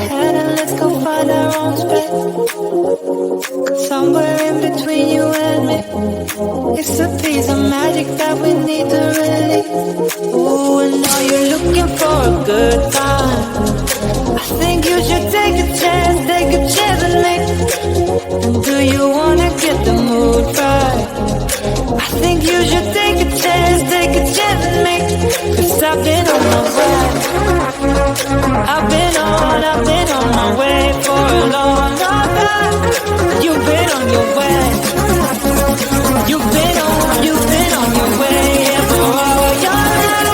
hand and let's go find our own space. Somewhere in between you and me, it's a piece of magic that we need to release. Ooh, and now you're looking for a good time. I think you should take a chance with me. And do you wanna get the mood right? I think you should take a chance with me. 'Cause I've been on my way. I've been on my way for a long time. You've been on your way. You've been on your way, yeah, for all your life.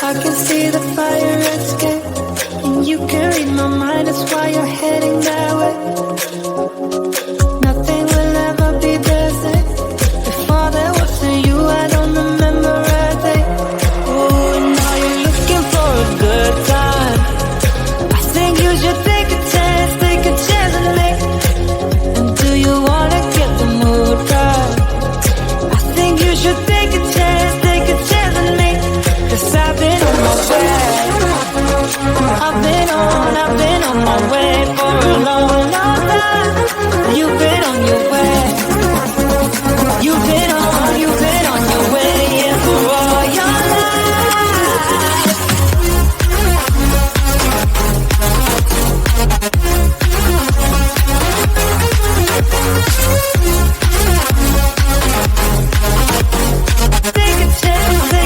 I can see the fire escape, and you can read my mind, that's why you're heading that way. Nothing will ever be the same. Before there was you, I don't remember a day. Oh, and now you're looking for a good time. I think you should take a chance with me. And do you wanna get the mood right? I think you should take a chance with me. 'Cause I've been on my way. I've been on my way for a long time. You've been on your way. You've been on your way, yeah, for all your life. Take a chance with me.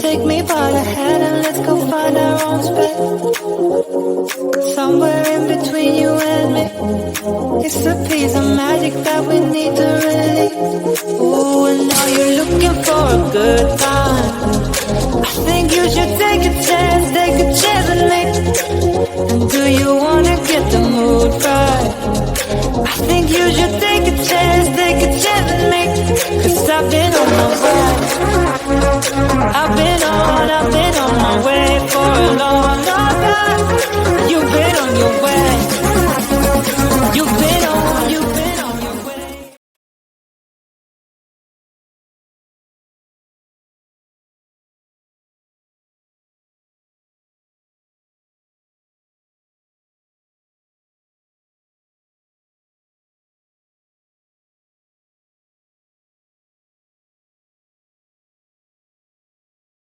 Take me by the hand and let's go find our own space. Somewhere in between you and me, it's a piece of magic that we need to release. Ooh, and now you're looking for a good time. I think you should take a chance.